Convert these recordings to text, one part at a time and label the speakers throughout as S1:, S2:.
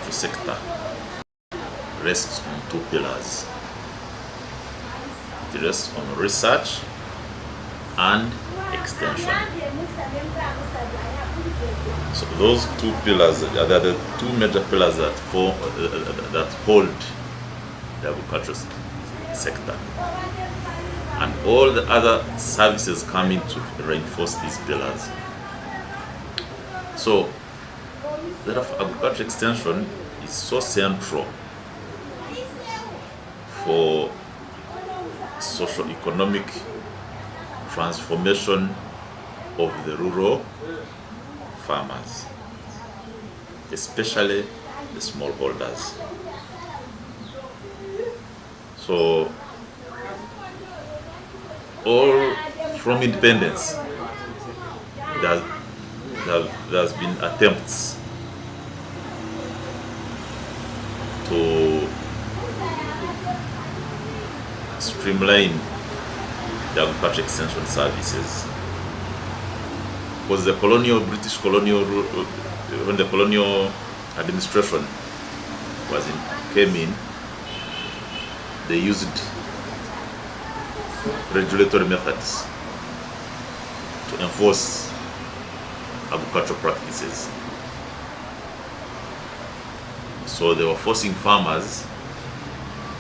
S1: agricultural sector rests on two pillars. It rests on research and extension. So those two pillars are the two major pillars that hold the agricultural sector. And all the other services come in to reinforce these pillars. So, therefore, agriculture extension is so central for socio-economic transformation of the rural farmers, especially the smallholders. So, all from independence, there's been attempts to streamline the agriculture extension services. Because the when the colonial administration came in, they used regulatory methods to enforce agricultural practices. So they were forcing farmers,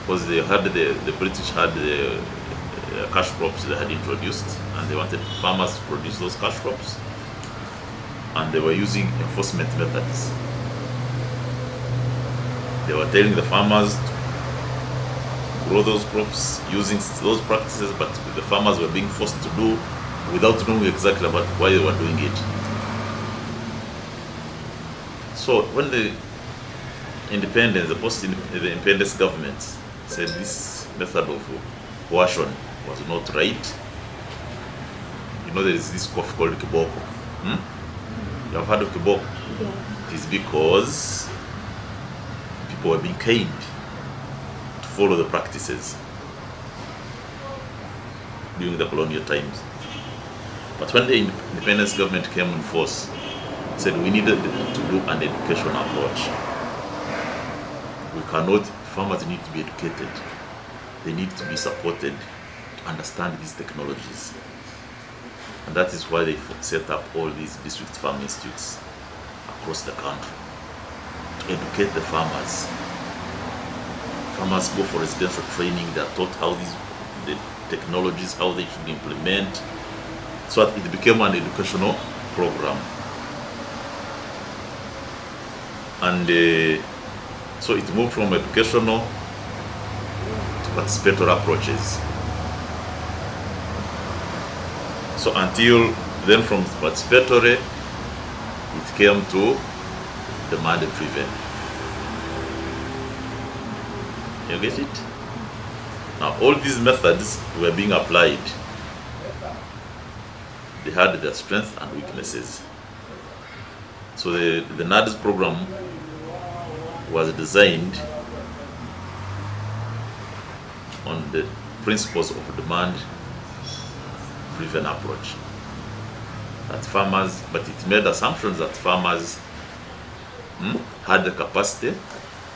S1: because the British had the cash crops they had introduced, and they wanted farmers to produce those cash crops, and they were using enforcement methods. They were telling the farmers to grow those crops using those practices, but the farmers were being forced to do without knowing exactly about why they were doing it. So when the post-independence government said this method of coercion was not right, there is this coffee called kiboko. You have heard of kiboko? Yeah. It is because people were being caned to follow the practices during the colonial times. But when the independence government came in force, said we needed to do an educational approach. Farmers need to be educated. They need to be supported to understand these technologies. And that is why they set up all these district farm institutes across the country to educate the farmers. Farmers go for residential training. They are taught the technologies, how they should implement. So that it became an educational program. And so it moved from educational to participatory approaches. So until then, from participatory, it came to demand-driven. You get it? Now, all these methods were being applied. They had their strengths and weaknesses. So the NADS program was designed on the principles of demand-driven approach. But it made assumptions that farmers had the capacity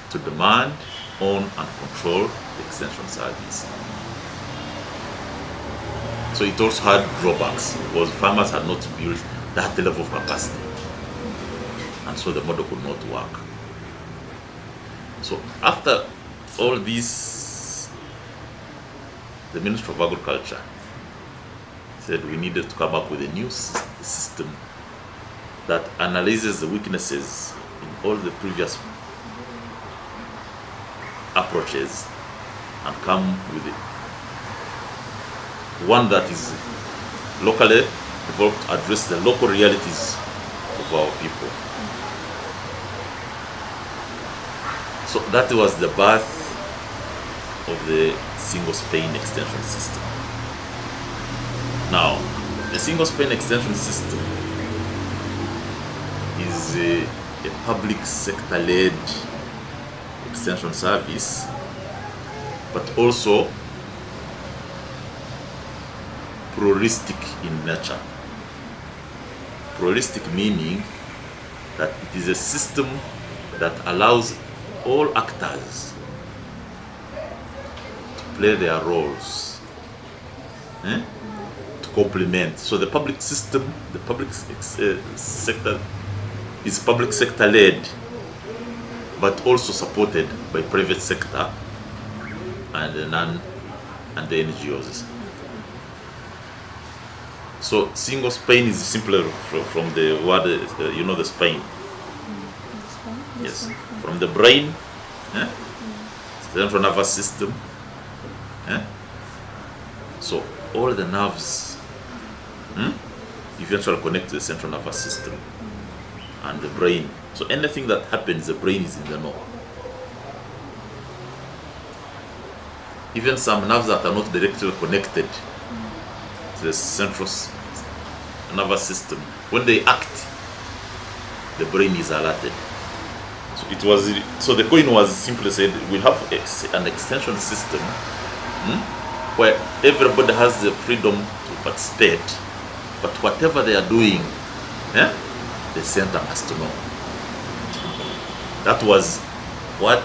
S1: to demand, own, and control the extension service. So it also had drawbacks because farmers had not built that level of capacity, and so the model could not work. So after all this, the Ministry of Agriculture said we needed to come up with a new system that analyzes the weaknesses in all the previous approaches and come with one that is locally developed to address the local realities of our people. So that was the birth of the single Spain extension system. Now, the single Spain extension system is a public sector-led extension service, but also pluralistic in nature. Pluralistic meaning that it is a system that allows all actors to play their roles, to complement. So the public system, the public sector is public sector led, but also supported by private sector and the NGOs. So single Spain is simpler from the word, the Spain. Yes, from the brain, central nervous system. So all the nerves eventually connect to the central nervous system and the brain. So anything that happens, the brain is in the know. Even some nerves that are not directly connected to the central nervous system, when they act, the brain is alerted. So the coin was simply said, we have an extension system where everybody has the freedom to participate, but whatever they are doing, the center has to know. That was what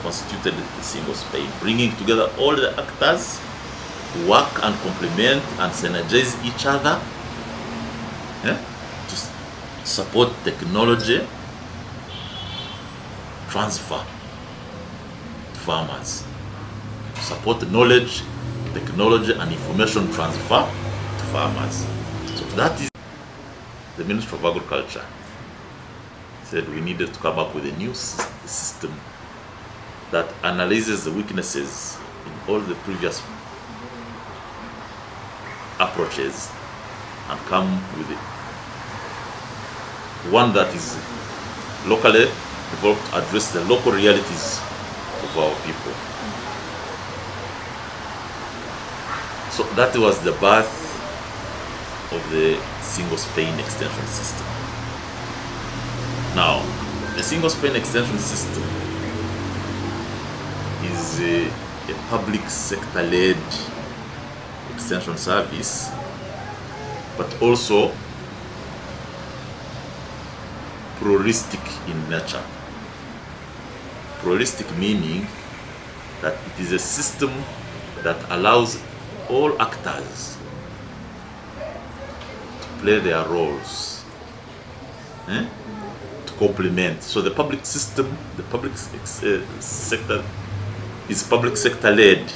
S1: constituted the single Spain, bringing together all the actors who work and complement and synergize each other to support technology transfer to farmers, support knowledge, technology and information transfer to farmers. So that is the Ministry of Agriculture said we needed to come up with a new system that analyzes the weaknesses in all the previous approaches and come with one that is locally developed to address the local realities of our people. So that was the birth of the single Spain extension system. Now, the single Spain extension system is a public sector-led extension service, but also pluralistic in nature. Pluralistic meaning that it is a system that allows all actors to play their roles, to complement. So the public system, the public sector is public sector led,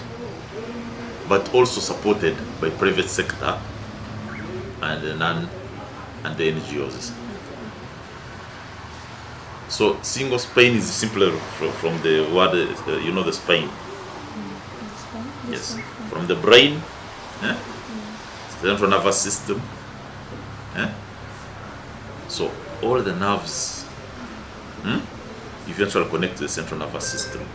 S1: but also supported by private sector and the NGOs. So single Spain is simpler from the word, the Spain. Yes, from the brain, central nervous system. So all the nerves eventually connect to the central nervous system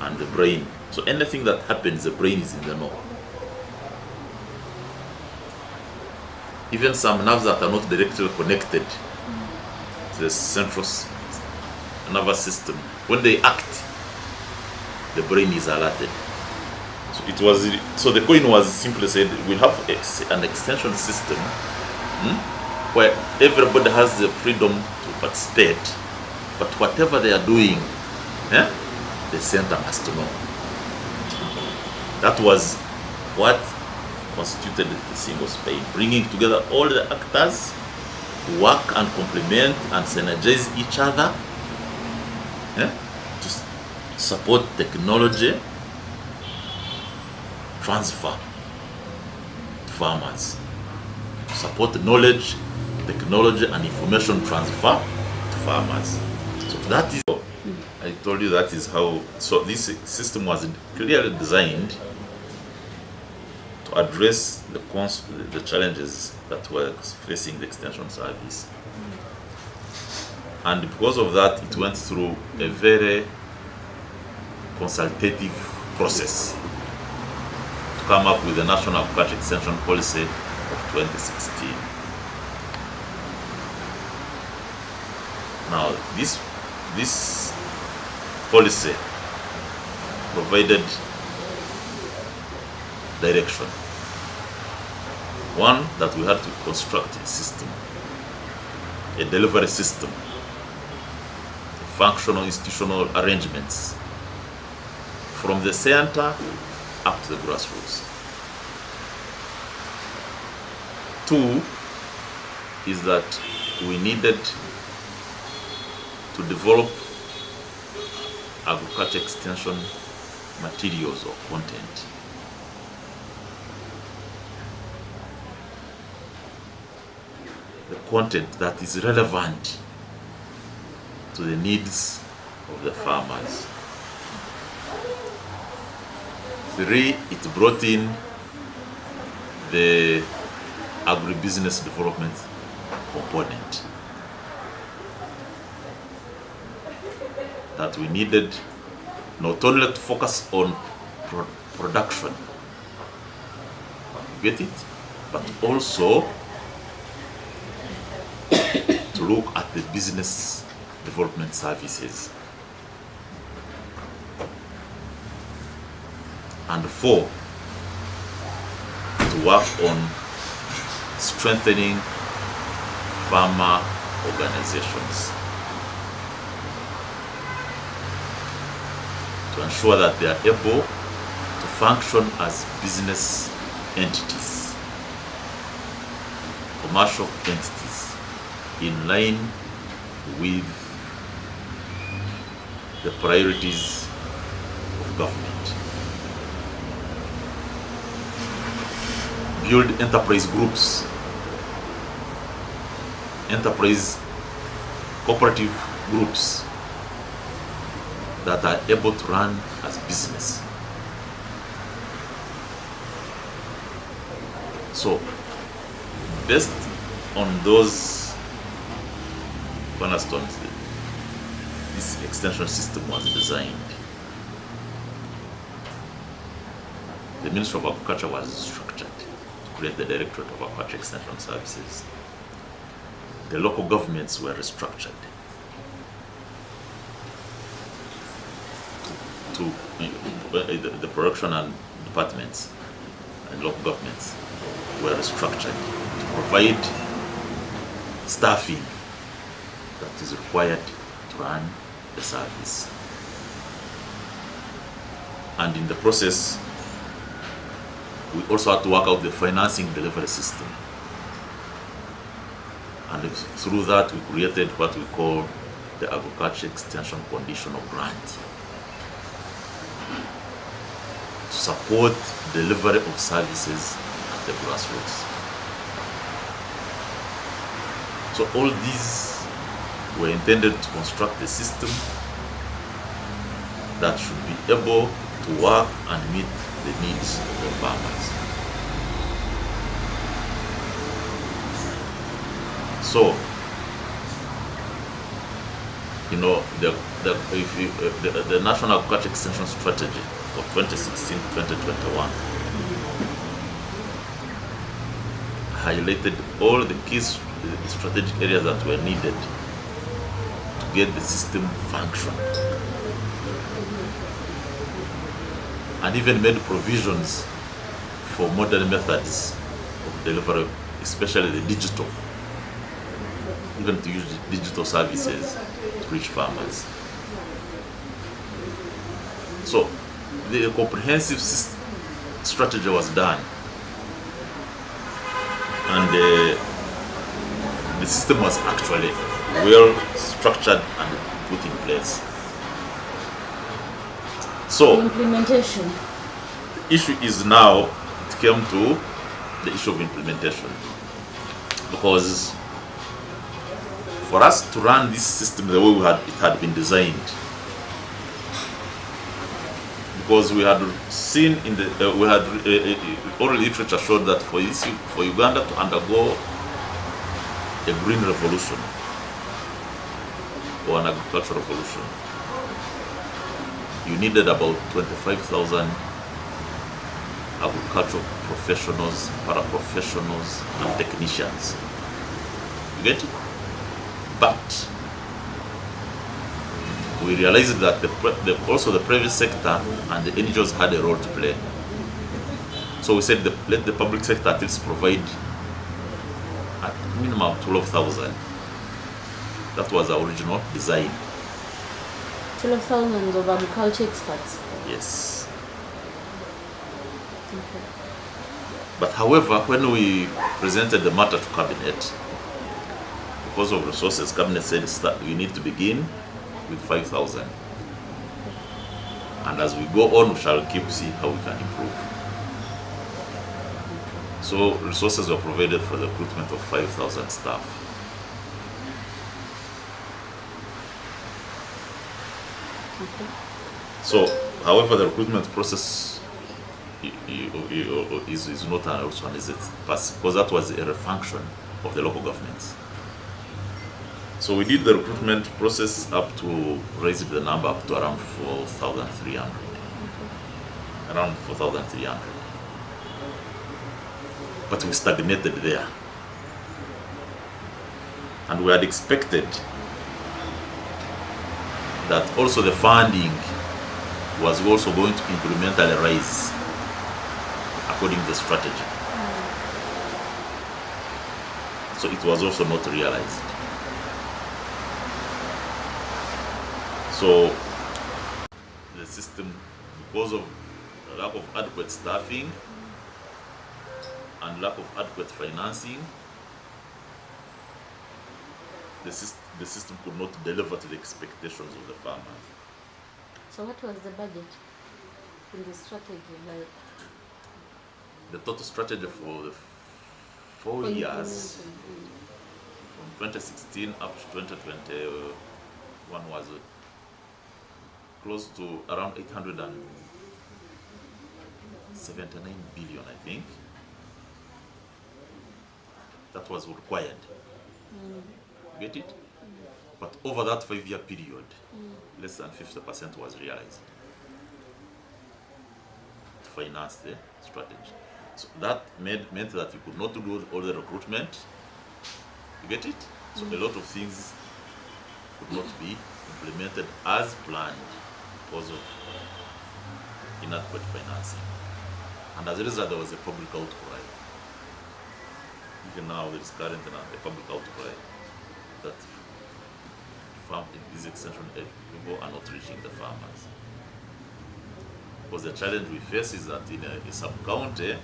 S1: and the brain. So anything that happens, the brain is in the know. Even some nerves that are not directly connected to the central nervous system, when they act, the brain is alerted. So the coin was simply said, we have an extension system where everybody has the freedom to participate, but whatever they are doing, the center has to know. That was what constituted the single Spain, bringing together all the actors who work and complement and synergize each other to support technology transfer to farmers, support knowledge, technology and information transfer to farmers. So that is, I told you that is how, so this system was clearly designed to address the challenges that were facing the extension service. And because of that, it went through a very consultative process to come up with the National Agriculture Extension Policy of 2016. Now, this policy provided direction. One, that we had to construct a system, a delivery system, a functional institutional arrangements from the center up to the grassroots. 2 is that we needed to develop agriculture extension materials or content. The content that is relevant to the needs of the farmers. 3, it brought in the agribusiness development component. That we needed not only to focus on production, get it, but also to look at the business development services. And 4, to work on strengthening farmer organizations to ensure that they are able to function as business entities, commercial entities, in line with the priorities of government. Build enterprise groups, enterprise cooperative groups that are able to run as business. So, based on those cornerstones, this extension system was designed. The Ministry of Agriculture was structured to create the Directorate of Agriculture Extension Services. The local governments were restructured to the production and departments and local governments were restructured to provide staffing that is required to run the service. And in the process, we also had to work out the financing delivery system. And through that, we created what we call the Agriculture Extension Conditional Grant to support delivery of services at the grassroots. So all these were intended to construct a system that should be able to work and meet the needs of the farmers. So, the National Agriculture Extension Strategy for 2016-2021 highlighted all the key strategic areas that were needed to get the system functioning, and even made provisions for modern methods of delivery, especially the digital, even to use digital services to reach farmers. So the comprehensive strategy was done, and the system was actually well structured and put in place. So
S2: implementation.
S1: The issue is now, it came to the issue of implementation, because for us to run this system the way it had been designed, because we had seen in the oral literature showed that for Uganda to undergo a green revolution or an agricultural revolution, you needed about 25,000 agricultural professionals, paraprofessionals, and technicians. You get it? But we realized that also the private sector and the NGOs had a role to play. So we said let the public sector at least provide at minimum 12,000. That was our original design.
S2: thousands of agriculture experts.
S1: Yes.
S2: Okay.
S1: But however, when we presented the matter to Cabinet, because of resources, Cabinet said that we need to begin with 5,000. And as we go on, we shall keep see how we can improve. So resources were provided for the recruitment of 5,000 staff.
S2: Okay.
S1: So, however, the recruitment process is not also an easy task, because that was a function of the local governments. So we did the recruitment process up to raise the number up to around 4,300. Around 4,300. But we stagnated there. And we had expected that also the funding was also going to incrementally rise according to the strategy. So it was also not realized. So the system, because of lack of adequate staffing and lack of adequate financing, the system could not deliver to the expectations of the farmers.
S2: So what was the budget in the strategy? Like
S1: the total strategy for the 4 years, from 2016 up to 2021, was close to around 879 billion, I think. That was required. Get it? But over that 5-year period, less than 50% was realized to finance the strategy. So that meant that you could not do all the recruitment. You get it? So a lot of things could not be implemented as planned because of inadequate financing. And as a result, there was a public outcry. Even now, there is currently a public outcry that these extension people are not reaching the farmers. Because the challenge we face is that in a sub-county,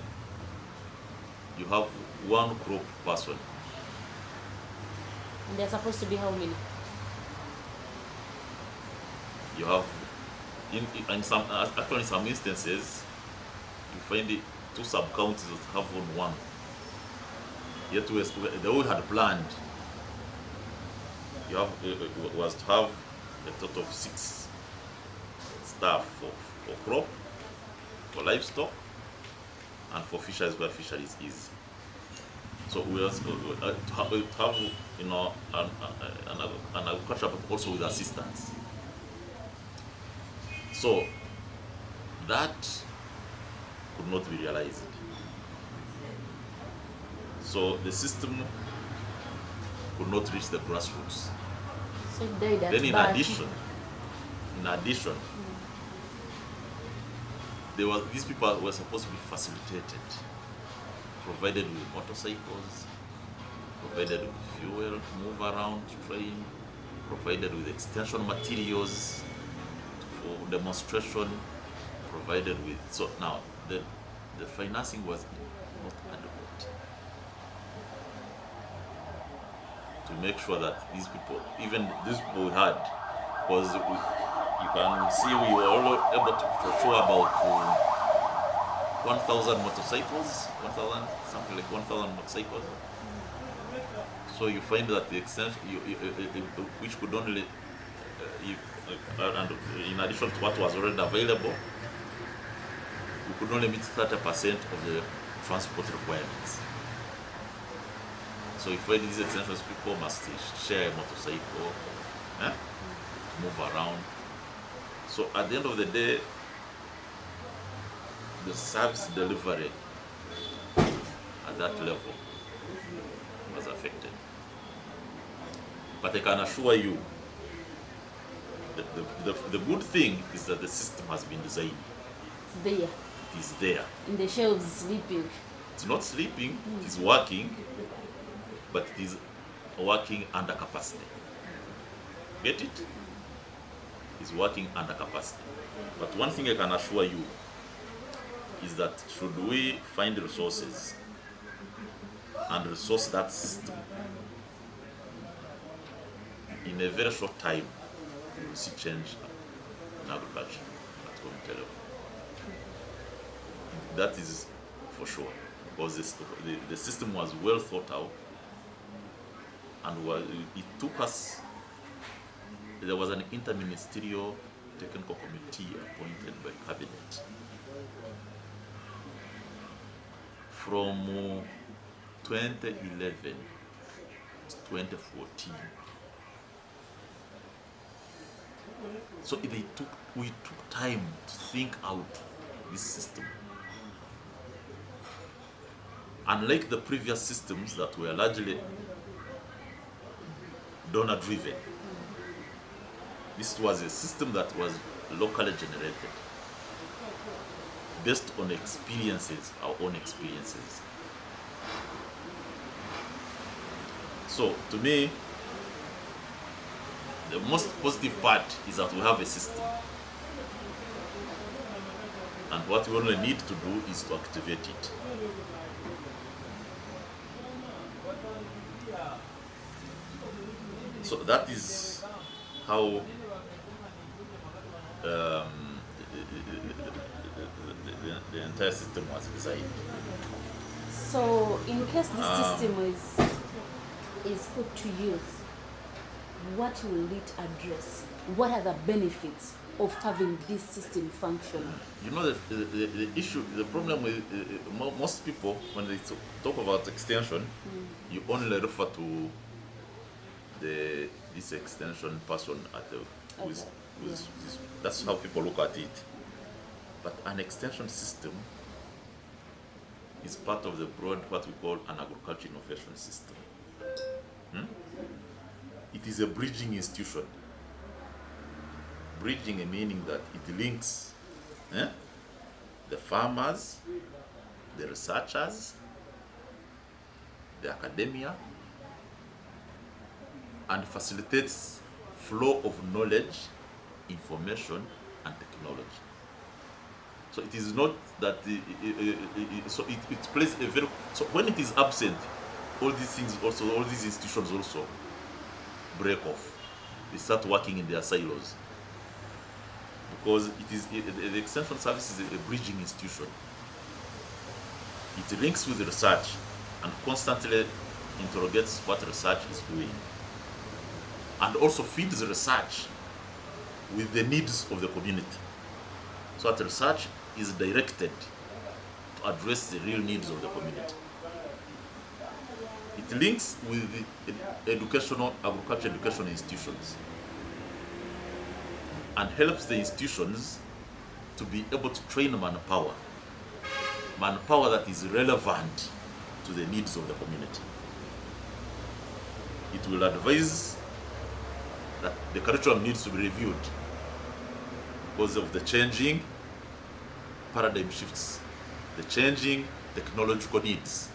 S1: you have one crop person.
S2: and they're supposed to be how many?
S1: You have, in some instances, you find the 2 sub-counties that have only one. Yet the way we had planned, you have was to have a total of 6 staff for crop, for livestock, and for fisheries where fisheries is. So we also to have you know an agriculture, but also with assistance. So that could not be realized. So the system could not reach the grassroots.
S2: So it died at
S1: Then in
S2: birth.
S1: addition, these people were supposed to be facilitated, provided with motorcycles, provided with fuel to move around, to train, provided with extension materials for demonstration, provided with, so now the financing was not adequate to make sure that these people we had, because you can see we were all able to procure about 1,000 motorcycles, 1,000, something like 1,000 motorcycles. So you find that the extension, which could only, and in addition to what was already available, we could only meet 30% of the transport requirements. So you find these extensions, people must share a motorcycle to move around. So at the end of the day, the service delivery at that level was affected. But I can assure you, the good thing is that the system has been designed.
S2: It's there.
S1: It is there.
S2: In the shelves sleeping.
S1: It's not sleeping, it is working, but it is working under capacity. Get it? is working under capacity. But one thing I can assure you is that should we find resources and resource that system, in a very short time, you will see change in agriculture at community level. That is for sure, because the system was well thought out, and it took us, there was an interministerial technical committee appointed by cabinet from 2011 to 2014. So we took time to think out this system. Unlike the previous systems that were largely donor driven, this was a system that was locally generated based on experiences, our own experiences. So to me, the most positive part is that we have a system. And what we only need to do is to activate it. So that is how the entire system was designed.
S2: So in case the system is put to use, what will it address? What are the benefits of having this system function?
S1: You know, the issue, the problem with most people, when they talk about extension, you only refer to this extension person at the, that's how people look at it. But an extension system is part of the broad, what we call an agriculture innovation system. It is a bridging institution. Bridging meaning that it links the farmers, the researchers, the academia, and facilitates flow of knowledge, information, and technology. So it is not that it plays a very, so when it is absent, all these things also, all these institutions also break off. They start working in their silos, because it is the extension service is a bridging institution. It links with research and constantly interrogates what research is doing, and also feeds research with the needs of the community, so that research is directed to address the real needs of the community. It links with the educational, agriculture education institutions, and helps the institutions to be able to train manpower that is relevant to the needs of the community. It will advise that the curriculum needs to be reviewed because of the changing paradigm shifts, the changing technological needs.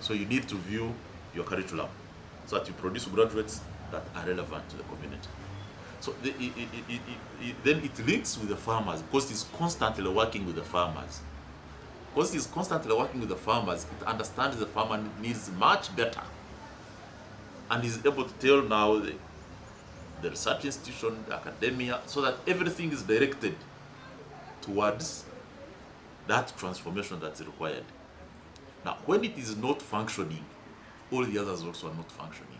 S1: So you need to view your curriculum so that you produce graduates that are relevant to the community. So then it links with the farmers, because it's constantly working with the farmers. Because it's constantly working with the farmers, it understands the farmer needs much better, and is able to tell now the research institution, the academia, so that everything is directed towards that transformation that's required. Now, when it is not functioning, all the others also are not functioning.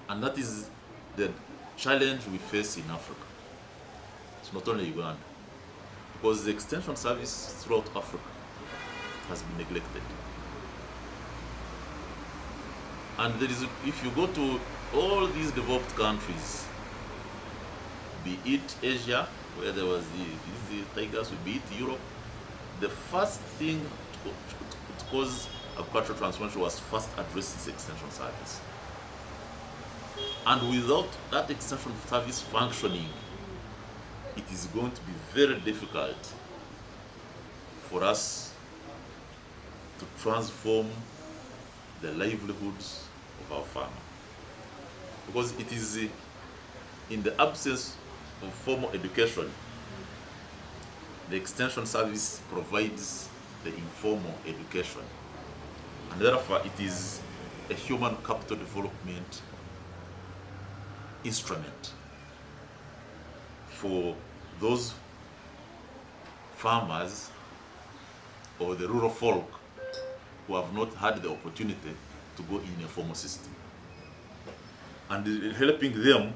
S1: And that is the challenge we face in Africa. It's not only Uganda, because the extension service throughout Africa has been neglected. And there is, if you go to all these developed countries, be it Asia, where there was the tigers, be it Europe, the first thing to cause agricultural transformation was first address this extension service. And without that extension service functioning, it is going to be very difficult for us to transform the livelihoods of our farmer. Because it is in the absence of formal education, the extension service provides the informal education, and therefore it is a human capital development instrument for those farmers or the rural folk who have not had the opportunity to go in a formal system, and helping them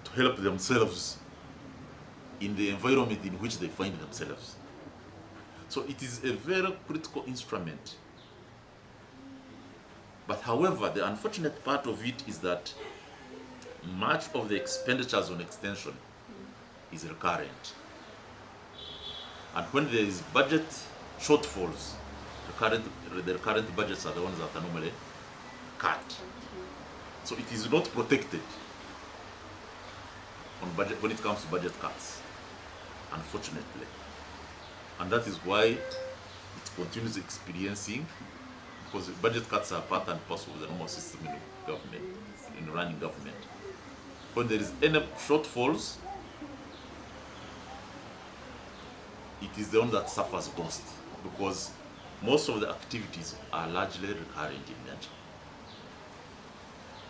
S1: to help themselves in the environment in which they find themselves. So it is a very critical instrument. But however, the unfortunate part of it is that much of the expenditures on extension is recurrent. And when there is budget shortfalls, the recurrent budgets are the ones that are normally cut. So it is not protected on budget when it comes to budget cuts, unfortunately. And that is why it continues experiencing, because budget cuts are part and parcel of the normal system in government, in running government. When there is any shortfalls, it is the one that suffers most, because most of the activities are largely recurrent in nature.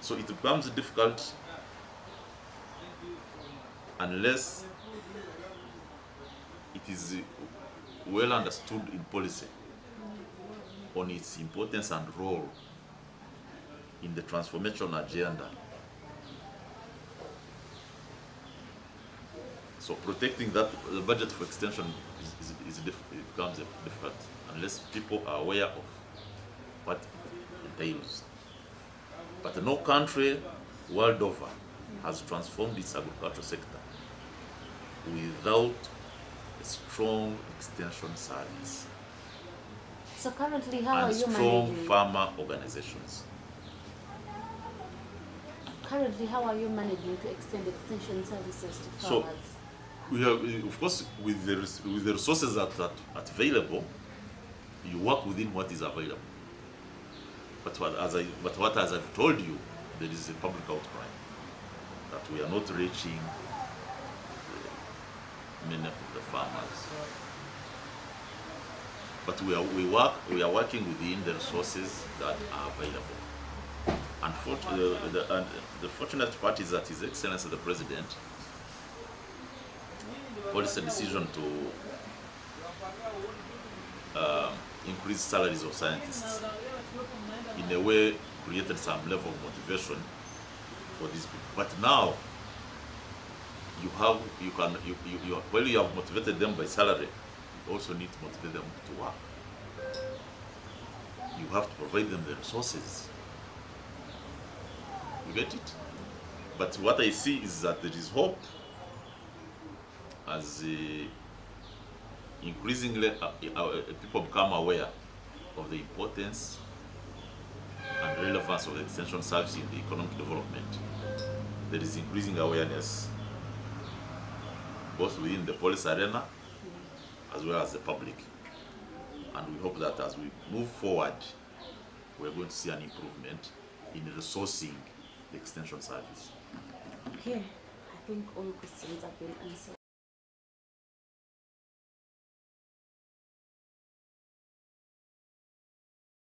S1: So it becomes difficult unless it is well understood in policy on its importance and role in the transformation agenda. So protecting that, the budget for extension it becomes difficult unless people are aware of what it entails. But no country world over has transformed its agricultural sector without a strong extension service
S2: So currently, how are
S1: and
S2: you
S1: strong
S2: managing?
S1: farmer organizations.
S2: Currently, how are you managing to extend extension services to
S1: So,
S2: farmers?
S1: we have, of course, with the resources that are available, you work within what is available. But as I've told you, there is a public outcry that we are not reaching many of the farmers. But we are working within the resources that are available. And the fortunate part is that His Excellency the President policy decision to increase salaries of scientists in a way created some level of motivation for these people. But now while you have motivated them by salary, you also need to motivate them to work. You have to provide them the resources. You get it? But what I see is that there is hope as increasingly people become aware of the importance and relevance of the extension service in the economic development. There is increasing awareness both within the policy arena as well as the public. And we hope that as we move forward, we're going to see an improvement in resourcing the extension service.
S2: Okay, I think all questions have been answered.